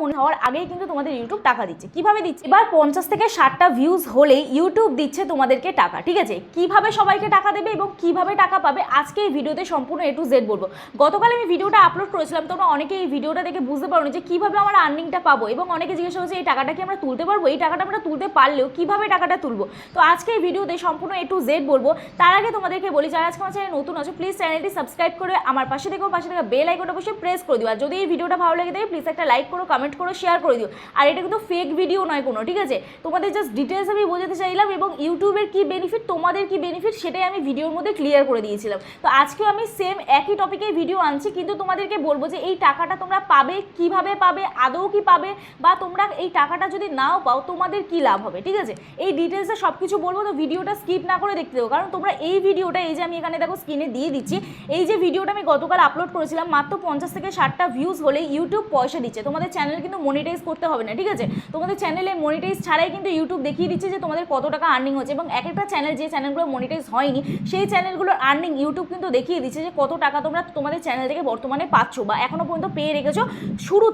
মনে হওয়ার আগেই কিন্তু তোমাদের ইউটিউব টাকা দিচ্ছে। কিভাবে দিচ্ছে? এবার 50 থেকে 60টা ভিউজ হলেই ইউটিউব দিচ্ছে তোমাদেরকে টাকা, ঠিক আছে? কিভাবে সবাইকে টাকা দেবে এবং কিভাবে টাকা পাবে আজকে এই ভিডিওতে সম্পূর্ণ A to Z বলবো। গতকাল আমি ভিডিওটা আপলোড করেছিলাম, তোমরা অনেকে এই ভিডিওটা দেখে বুঝতে পারো যে কিভাবে আমরা আর্নিংটা পাবো, এবং অনেকে জিজ্ঞাসা করছে এই টাকাটা কি আমরা তুলতে পারবো, এই টাকাটা আমরা তুলতে পারলেও কিভাবে টাকাটা তুলবো। তো আজকে এই ভিডিওতে সম্পূর্ণ A to Z বলবো। তার আগে তোমাদেরকে বলি, যারা আজকে আমার চ্যানেলে নতুন আছো প্লিজ চ্যানেলটি সাবস্ক্রাইব করে আমার পাশে থেকে বেল আইকনটা বসে প্রেস করে দিও। আর যদি এই ভিডিওটা ভালো লাগে থাকে প্লিজ একটা লাইক করো, কমেন্ট করো, শেয়ার করে দিও। আর এটা কিন্তু ফেক ভিডিও নয় কোনো, ঠিক আছে? তোমাদের জাস্ট ডিটেলস আমি বোঝাতে চাইলাম, এবং ইউটিউবের কি বেনিফিট, তোমাদের কি বেনিফিট সেটাই আমি ভিডিওর মধ্যে ক্লিয়ার করে দিয়েছিলাম। তো আজকেও আমি সেম একই টপিকে ভিডিও আনছি, কিন্তু তোমাদেরকে বলবো যে এই টাকাটা তোমরা পাবে কিভাবে পাবে, আদৌ কি পাবে, বা তোমরা এই টাকাটা যদি নাও পাও তোমাদের কি লাভ হবে, ঠিক আছে? এই ডিটেলসে সব কিছু বলবো, তো ভিডিওটা স্কিপ না করে দেখতে দেবো। কারণ তোমরা এই ভিডিওটা, এই যে আমি এখানে দেখো স্ক্রিনে দিয়ে দিচ্ছি, এই যে ভিডিওটা আমি গতকাল আপলোড করেছিলাম, মাত্র 50 থেকে 60টা ভিউজ হলেই ইউটিউব পয়সা দিচ্ছে। তোমাদের চ্যানেল কিন্তু মনিটাইজ করতে হবে না, ঠিক আছে? তোমাদের চ্যানেলে মনিটাইজ ছাড়াই কিন্তু ইউটিউব দেখিয়ে দিচ্ছে যে তোমাদের কত টাকা আর্নিং হচ্ছে, এবং এক একটা চ্যানেল, যে চ্যানেলগুলো মনিটাইজ হয়নি সেই চ্যানেলগুলোর আর্নিং ইউটিউব কিন্তু দেখিয়ে দিচ্ছে যে কত টাকা তোমরা তোমাদের চ্যানেল থেকে বর্তমানে পাচ্ছ, বা এখনো পর্যন্ত পেয়ে রেখেছো। শুরু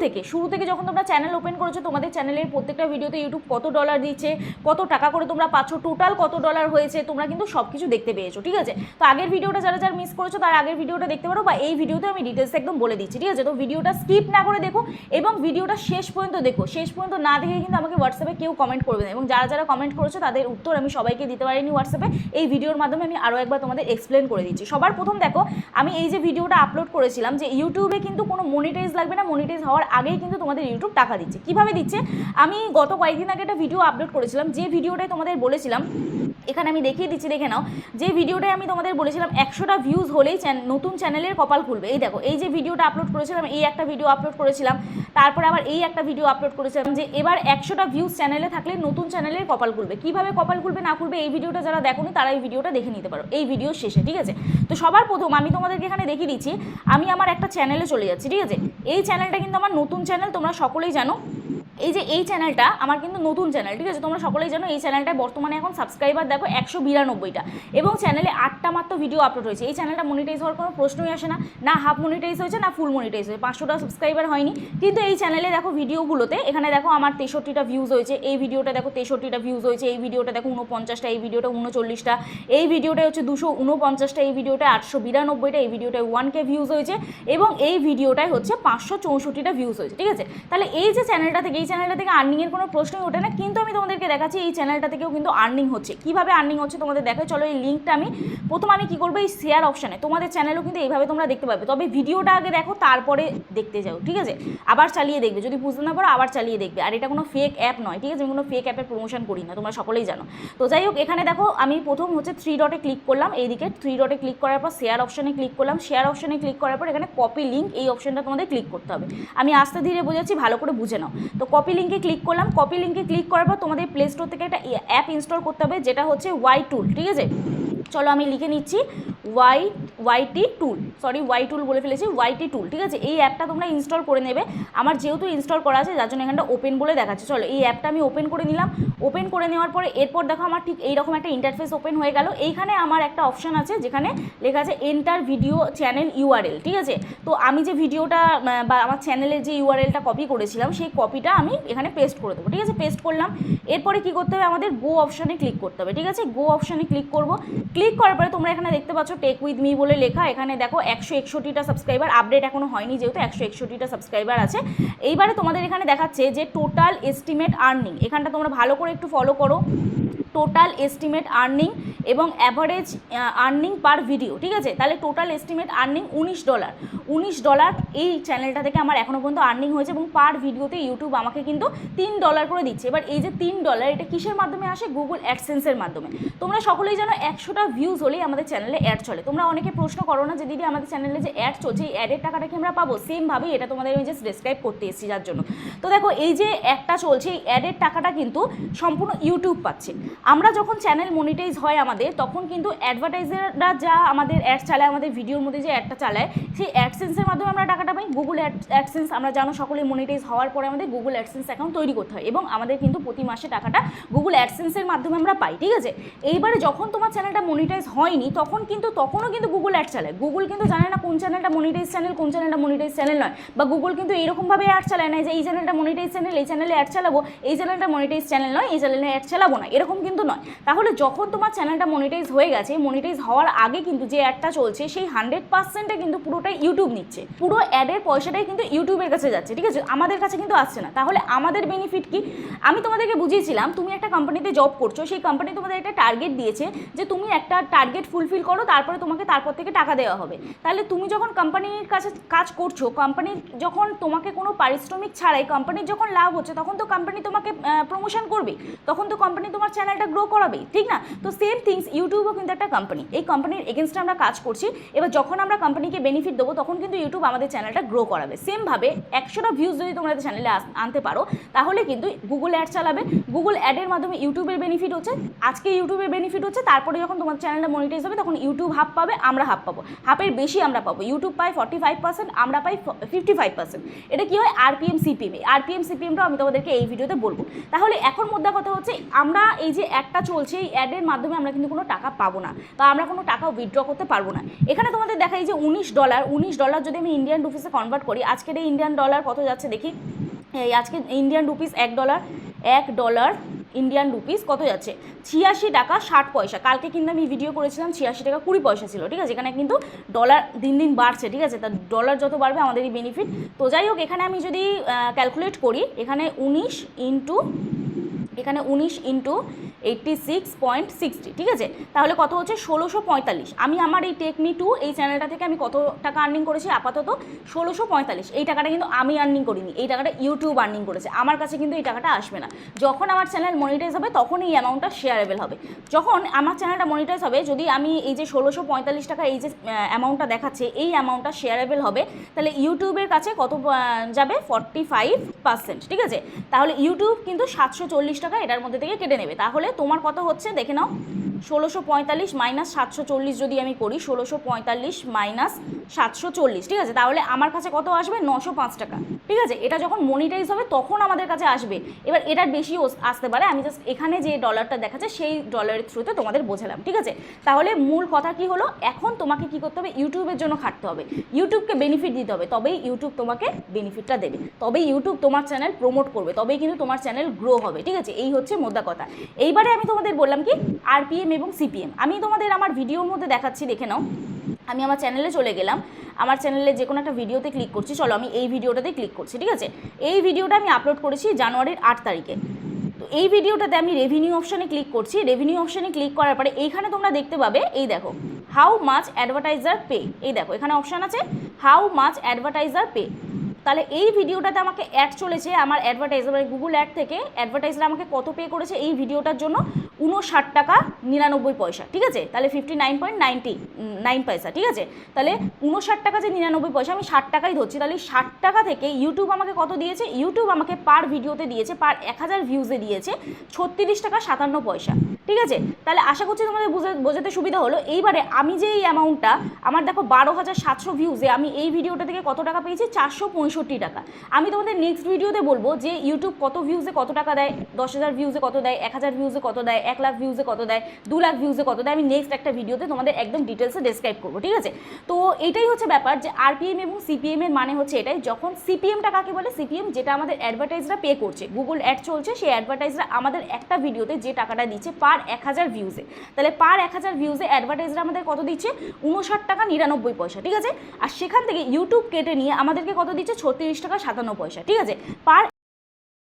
থেকে যখন তোমরা চ্যানেল ওপেন করেছো তোমাদের চ্যানেলের প্রত্যেকটা ভিডিওতে ইউটিউব কত ডলার দিচ্ছে, কত টাকা করে তোমরা পাচ্ছ, টোটাল কত ডলার হয়েছে, তোমরা কিন্তু সব কিছু দেখতে পেয়েছো, ঠিক আছে? তো আগের ভিডিওটা যারা মিস করেছো তার আগের ভিডিওটা দেখতে পারো, বা এই ভিডিওতে আমি ডিটেলস একদম বলে দিচ্ছি, ঠিক আছে? তো ভিডিওটা স্কিপ না করে দেখো, এবং ভিডিওটা শেষ পর্যন্ত দেখো। শেষ পর্যন্ত না দেখে কিন্তু আমাকে হোয়াটসঅ্যাপে কেউ কমেন্ট করবে না, এবং যারা কমেন্ট করেছো তাদের উত্তর আমি সবাইকে দিতে পারিনি হোয়াটসঅ্যাপে। এই ভিডিওর মাধ্যমে আমি আরও একবার তোমাদের এক্সপ্লেন করে দিচ্ছি। সবার প্রথম দেখো, আমি এই যে ভিডিওটা আপলোড করেছিলাম যে ইউটিউবে কিন্তু কোনো মনিটাইজ লাগবে না, মনিটাইজ হওয়ার আগেই কিন্তু তোমাদের ইউটিউব টাকা দিচ্ছে। কিভাবে দিচ্ছে আমি গত কয়েকদিন আগে একটা ভিডিও আপলোড করেছিলাম, যে ভিডিওটাই তোমাদের বলেছিলাম, এখানে আমি দেখিয়ে দিচ্ছি, দেখে নাও। যে ভিডিওটাই আমি তোমাদের বলেছিলাম 100টা ভিউজ হলেই নতুন চ্যানেলের কপাল খুলবে। এই দেখো, এই যে ভিডিওটা আপলোড করেছিলাম, এই একটা ভিডিও আপলোড করেছিলাম, তারপরে আবার এই একটা ভিডিও আপলোড করেছিলাম যে এবার 100টা ভিউজ চ্যানেলে থাকলে নতুন চ্যানেলের কপাল খুলবে। কিভাবে কপাল খুলবে না খুলবে এই ভিডিওটা যারা দেখোনি তারা এই ভিডিওটা দেখে নিতে পারো এই ভিডিও শেষে, ঠিক আছে? তো সবার প্রথম আমি তোমাদেরকে এখানে দেখিয়ে দিচ্ছি, আমি আমার একটা চ্যানেলে চলে যাচ্ছি, ঠিক আছে? এই চ্যানেলটা কিন্তু আমার নতুন চ্যানেল, তোমরা সকলেই জানো। এই যে এই চ্যানেলটা আমার কিন্তু নতুন চ্যানেল, ঠিক আছে? তোমরা সকলেই জানো এই চ্যানেলটায় বর্তমানে এখন সাবস্ক্রাইবার দেখো 192টা, এবং চ্যানেলে 8টা মাত্র ভিডিও আপলোড হয়েছে। এই চ্যানেলটা মনিটাইজ হওয়ার কোনো প্রশ্নই আসে না, না হাফ মনিটাইজ হয়েছে না ফুল মনিটাইজ হয়েছে, 500টা সাবস্ক্রাইবার হয়নি। কিন্তু এই চ্যানেলে দেখো ভিডিওগুলোতে, এখানে দেখো আমার 63টা ভিউজ হয়েছে, এই ভিডিওটা দেখো 63টা ভিউজ হয়েছে, এই ভিডিওটা দেখো 49টা, এই ভিডিওটা 39টা, এই ভিডিওটা হচ্ছে 249টা, এই ভিডিওটা 892টা, এই ভিডিওটায় 1K ভিউজ হয়েছে, এবং এই ভিডিওটায় হচ্ছে 564টা ভিউজ হয়েছে, ঠিক আছে? তাহলে এই যে চ্যানেলটা থেকে, এই চ্যানেলটা থেকে আর্নিংয়ের কোনো প্রশ্নই ওঠে না, কিন্তু আমি তোমাদেরকে দেখাচ্ছি এই চ্যানেলটা থেকেও কিন্তু আর্নিং হচ্ছে। কীভাবে আর্নিং হচ্ছে তোমাদের দেখাই, চলো এই লিঙ্কটা আমি প্রথম আমি কী করবো, এই শেয়ার অপশানে তোমাদের চ্যানেলও কিন্তু এইভাবে তোমরা দেখতে পাবে, তবে ভিডিওটা আগে দেখো তারপরে দেখতে যাও, ঠিক আছে? আবার চালিয়ে দেখবে, যদি বুঝতে না পারো আবার চালিয়ে দেখবে। আর এটা কোনো ফেক অ্যাপ নয়, ঠিক আছে? আমি কোনো ফেক অ্যাপের প্রমোশন করি না, তোমরা সকলেই জানো। তো যাই হোক, এখানে দেখো আমি প্রথম হচ্ছে 3 ডটে ক্লিক করলাম, এইদিকে 3 ডটে ক্লিক করার পর শেয়ার অপশানে ক্লিক করলাম, শেয়ার অপশানে ক্লিক করার পর এখানে কপি লিঙ্ক, এই অপশানটা তোমাদের ক্লিক করতে হবে। আমি আস্তে ধীরে বোঝাচ্ছি, ভালো করে বুঝে নাও। তো কপি লিঙ্কে ক্লিক করলাম, কপি লিঙ্কে ক্লিক করার পর তোমাদের প্লে স্টোর থেকে একটা অ্যাপ ইনস্টল করতে হবে, যেটা হচ্ছে ওয়াই টুল, ঠিক আছে? চলো আমি লিখে নিচ্ছি ওয়াইটি টুল বলে ফেলেছি, ওয়াইটি টুল, ঠিক আছে? এই অ্যাপটা তোমরা ইনস্টল করে নেবে। আমার যেহেতু ইনস্টল করা আছে যার জন্য এখানটা ওপেন বলে দেখাচ্ছে। চলো এই অ্যাপটা আমি ওপেন করে নিলাম। ওপেন করে নেওয়ার পরে এরপর দেখো আমার ঠিক এইরকম একটা ইন্টারফেস ওপেন হয়ে গেল। এইখানে আমার একটা অপশান আছে যেখানে লেখা আছে এন্টার ভিডিও চ্যানেল ইউআরএল, ঠিক আছে? তো আমি যে ভিডিওটা বা আমার চ্যানেলের যে ইউআরএলটা কপি করেছিলাম সেই কপিটা আমি এখানে পেস্ট করে দেবো, ঠিক আছে? পেস্ট করলাম। এরপরে কী করতে হবে, আমাদের গো অপশানে ক্লিক করতে হবে, ঠিক আছে? গো অপশানে ক্লিক করব। ক্লিক করার পরে তোমরা এখানে দেখতে পাচ্ছ টেক উইথ মি বলে লেখা, এখানে দেখো 161টা সাবস্ক্রাইবার, আপডেট এখনো হয়নি যেহেতু 161টা সাবস্ক্রাইবার আছে। এইবারে তোমাদের এখানে দেখাচ্ছে যে টোটাল এস্টিমেট আর্নিং, এখানটা তোমরা ভালো করে একটু ফলো করো। টোটাল এস্টিমেট আর্নিং এবং অ্যাভারেজ আর্নিং পার ভিডিও, ঠিক আছে? তাহলে টোটাল এস্টিমেট আর্নিং $19 এই চ্যানেলটা থেকে আমার এখনও পর্যন্ত আর্নিং হয়েছে, এবং পার ভিডিওতে ইউটিউব আমাকে কিন্তু $3 করে দিচ্ছে। এবার এই যে $3 এটা কিসের মাধ্যমে আসে? গুগল অ্যাডসেন্সের মাধ্যমে। তোমরা সকলেই জানো 100টা ভিউজ হলেই আমাদের চ্যানেলে অ্যাড চলে। তোমরা অনেকে প্রশ্ন করো না যে দিদি আমাদের চ্যানেলে যে অ্যাড চলছে এই অ্যাডের টাকাটা কি আমরা পাবো? সেমভাবেই এটা তোমাদের আমি জাস্ট ডেসক্রাইব করতে এসেছি যার জন্য। তো দেখো এই যে অ্যাডটা চলছে এই অ্যাডের টাকাটা কিন্তু সম্পূর্ণ ইউটিউব পাচ্ছে। আমরা যখন চ্যানেল মনিটাইজ হয় আমাদের, তখন কিন্তু অ্যাডভার্টাইজাররা যা আমাদের অ্যাড চালায়, আমাদের ভিডিওর মধ্যে যে অ্যাডটা চালায়, সেই অ্যাডসেন্সের মাধ্যমে আমরা টাকাটা পাই। গুগল অ্যাডসেন্স আমরা জানো সকলে, মনিটাইজ হওয়ার পরে আমাদের গুগল অ্যাডসেন্স অ্যাকাউন্ট তৈরি করতে হয় এবং আমাদের কিন্তু প্রতি মাসে টাকাটা গুগল অ্যাডসেন্সের মাধ্যমে আমরা পাই, ঠিক আছে। এইবারে যখন তোমার চ্যানেলটা মনিটাইজ হয়নি, তখনও কিন্তু গুগল অ্যাড চালায়। গুগল কিন্তু জানে না কোন চ্যানেলটা মনিটাইজ চ্যানেল, কোন চ্যানেলটা মনিটাইজ চ্যানেল নয়, বা গুগল কিন্তু এইরকমভাবে অ্যাড চালায় না যে এই চ্যানেলটা মনিটাইজ চ্যানেল, এই চ্যানেলে অ্যাড চালাবো, এই চ্যানেলটা মনিটাইজ চ্যানেল নয়, এই চ্যানেলে অ্যাড চালাবো না, এরকম কিন্তু নয়। তাহলে যখন তোমার চ্যানেলটা মনিটাইজ হয়ে গেছে, মনিটাইজ হওয়ার আগে কিন্তু যে অ্যাডটা চলছে সেই 100%-এ কিন্তু পুরোটাই ইউটিউব নিচ্ছে, পুরো অ্যাডের পয়সাটাই কিন্তু ইউটিউবের কাছে যাচ্ছে, ঠিক আছে, আমাদের কাছে কিন্তু আসছে না। তাহলে আমাদের বেনিফিট কি? আমি তোমাদেরকে বুঝিয়েছিলাম, তুমি একটা কোম্পানিতে জব করছো, সেই কোম্পানি তোমাদের একটা টার্গেট দিয়েছে যে তুমি একটা টার্গেট ফুলফিল করো, তারপরে তোমাকে তারপর থেকে টাকা দেওয়া হবে। তাহলে তুমি যখন কোম্পানির কাছে কাজ করছো, কোম্পানি যখন তোমাকে কোনো পারিশ্রমিক ছাড়াই কোম্পানির যখন লাভ হচ্ছে, তখন তো কোম্পানি তোমাকে প্রমোশন করবে, তখন তো কোম্পানি তোমার চ্যানেলটা গ্রো করাবে, ঠিক না? তো সেম থিংস ইউটিউবও কিন্তু একটা কোম্পানি, এই কোম্পানির এগেনস্টে আমরা কাজ করছি। এবার যখন আমরা কোম্পানিকে বেনিফিট দেবো, তখন কিন্তু ইউটিউব আমাদের চ্যানেলটা গ্রো করাবে। সেমভাবে 100টা ভিউজ যদি তোমরা চ্যানেলে আনতে পারো, তাহলে কিন্তু গুগল অ্যাড চালাবে, গুগল অ্যাডের মাধ্যমে ইউটিউবের বেনিফিট হচ্ছে, আজকে ইউটিউবের বেনিফিট হচ্ছে, তারপরে যখন তোমার চ্যানেলটা মনিটাইজ হবে, তখন ইউটিউব হাফ পাবে, আমরা হাফ পাবো, হাফের বেশি আমরা পাবো। ইউটিউব পাই 45%, আমরা পাই 55%। এটা কি হয়? আরপিএম সিপিএম, আরপিএম সিপিএমটাও আমি তোমাদেরকে এই ভিডিওতে বলবো। তাহলে এখন মোদ্দা কথা হচ্ছে, আমরা এই যে অ্যাডটা চলছে, এই অ্যাডের মাধ্যমে আমরা কিন্তু কোনো টাকা পাবো না, বা আমরা কোনো টাকা উইথড্র করতে পারবো না। এখানে তোমাদের দেখাই যে $19 যদি আমি ইন্ডিয়ান রুপিসে কনভার্ট করি, আজকের এই ইন্ডিয়ান ডলার কত যাচ্ছে দেখি। এই আজকে ইন্ডিয়ান রুপিস $1 ইন্ডিয়ান রুপিস কত যাচ্ছে? 86 টাকা 60 পয়সা। কালকে কিন্তু আমি ভিডিও করেছিলাম 86 টাকা 20 পয়সা ছিল, ঠিক আছে। এখানে কিন্তু ডলার দিন দিন বাড়ছে, ঠিক আছে। তা ডলার যত বাড়বে আমাদেরই বেনিফিট। তো যাই হোক, এখানে আমি যদি ক্যালকুলেট করি, এখানে 19 ইন্টু 86.60, ঠিক আছে। তাহলে কত হচ্ছে? 1645। আমি আমার এই টেকমি টু এই চ্যানেলটা থেকে আমি কত টাকা আর্নিং করেছি? আপাতত 1645। এই টাকাটা কিন্তু আমি আর্নিং করিনি, এই টাকাটা ইউটিউব আর্নিং করেছে, আমার কাছে কিন্তু এই টাকাটা আসবে না। যখন আমার চ্যানেল মনিটাইজ হবে, তখন এই অ্যামাউন্টটা শেয়ারেবল হবে। যখন আমার চ্যানেলটা মনিটাইজ হবে, যদি আমি এই যে 1645 টাকা এই যে অ্যামাউন্টটা দেখাচ্ছে, এই অ্যামাউন্টটা শেয়ারেবল হবে, তাহলে ইউটিউবের কাছে কত যাবে? 45%, ঠিক আছে। তাহলে ইউটিউব কিন্তু 740 টাকা এটার মধ্যে থেকে কেটে নেবে। তাহলে তোমার কত হচ্ছে দেখে নাও, 1645 মাইনাস 740 যদি আমি করি, 1645 মাইনাস 740, ঠিক আছে। তাহলে আমার কাছে কত আসবে? 905 টাকা, ঠিক আছে। এটা যখন মনিটাইজ হবে তখন আমাদের কাছে আসবে। এবার এটার বেশিও আসতে পারে, আমি জাস্ট এখানে যে ডলারটা দেখাচ্ছে সেই ডলারের থ্রুতে তোমাদের বোঝালাম, ঠিক আছে। তাহলে মূল কথা কি হলো, এখন তোমাকে কি করতে হবে? ইউটিউবের জন্য খাটতে হবে, ইউটিউবকে বেনিফিট দিতে হবে, তবেই ইউটিউব তোমাকে বেনিফিটটা দেবে, তবেই ইউটিউব তোমার চ্যানেল প্রমোট করবে, তবেই কিন্তু তোমার চ্যানেল গ্রো হবে, ঠিক আছে। এই হচ্ছে মোদ্দা কথা। এইবারে আমি তোমাদের বললাম কি আরপিএম এবং সিপিএম, আমি তোমাদের আমার ভিডিওর মধ্যে দেখাচ্ছি, দেখে নাও। আমি আমার চ্যানেলে চলে গেলাম, আমার চ্যানেলে যে কোনো একটা ভিডিওতে ক্লিক করছি, চলো আমি এই ভিডিওটাতে ক্লিক করছি, ঠিক আছে। এই ভিডিওটা আমি আপলোড করেছি জানুয়ারির 8 তারিখে। তো এই ভিডিওটাতে আমি রেভিনিউ অপশানে ক্লিক করছি, রেভিনিউ অপশানে ক্লিক করার পরে এইখানে তোমরা দেখতে পাবে, এই দেখো হাউ মাচ অ্যাডভার্টাইজার পে, এই দেখো এখানে অপশান আছে হাউ মাচ অ্যাডভার্টাইজার পে। তাহলে এই ভিডিওটাতে আমাকে অ্যাড চলেছে, আমার অ্যাডভার্টাইজার মানে গুগল অ্যাড থেকে অ্যাডভার্টাইজার আমাকে কত পে করেছে এই ভিডিওটার জন্য? 59 টাকা 99 পয়সা, ঠিক আছে। তাহলে 59.99 পয়সা, ঠিক আছে। তাহলে 59 টাকা যে 99 পয়সা, আমি 60 টাকাই ধরছি। তাহলে 60 টাকা থেকে ইউটিউব আমাকে কত দিয়েছে? ইউটিউব আমাকে পার ভিডিওতে দিয়েছে, পার 1000 ভিউজে দিয়েছে 36 টাকা 57 পয়সা, ঠিক আছে। তাহলে আশা করছি তোমাদের বোঝাতে সুবিধা হলো। এইবারে আমি যে এই অ্যামাউন্টটা, আমার দেখো 12,700 ভিউজে আমি এই ভিডিওটা থেকে কত টাকা পেয়েছি? 465 টাকা। আমি তোমাদের নেক্সট ভিডিওতে বলবো যে ইউটিউব কত ভিউজে কত টাকা দেয়, 10,000 ভিউজে কত দেয়, 1000 ভিউজে কত দেয়, 1 লাখ ভিউজে কত দেয়, 2 লাখ ভিউজে কত দেয়। আমি নেক্সট একটা ভিডিওতে তোমাদের একদম ডিটেলসে ডেসক্রাইব করবো, ঠিক আছে। তো এটাই হচ্ছে ব্যাপার যে আরপিএম এবং সিপিএম এর মানে হচ্ছে এটাই। যখন সিপিএমটা কাকে বলে? সিপিএম যেটা আমাদের অ্যাডভার্টাইজরা পে করছে, গুগল অ্যাড চলছে, সেই অ্যাডভার্টাইজরা আমাদের একটা ভিডিওতে যে টাকাটা দিচ্ছে পার 1000 ভিউজে, তাহলে পার 1000 ভিউজে অ্যাডভার্টাইজরা আমাদের কত দিচ্ছে? 59 টাকা 99 পয়সা, ঠিক আছে। আর সেখান থেকে ইউটিউব কেটে নিয়ে আমাদেরকে কত দিচ্ছে? 36 টাকা 57 পয়সা, ঠিক আছে। পার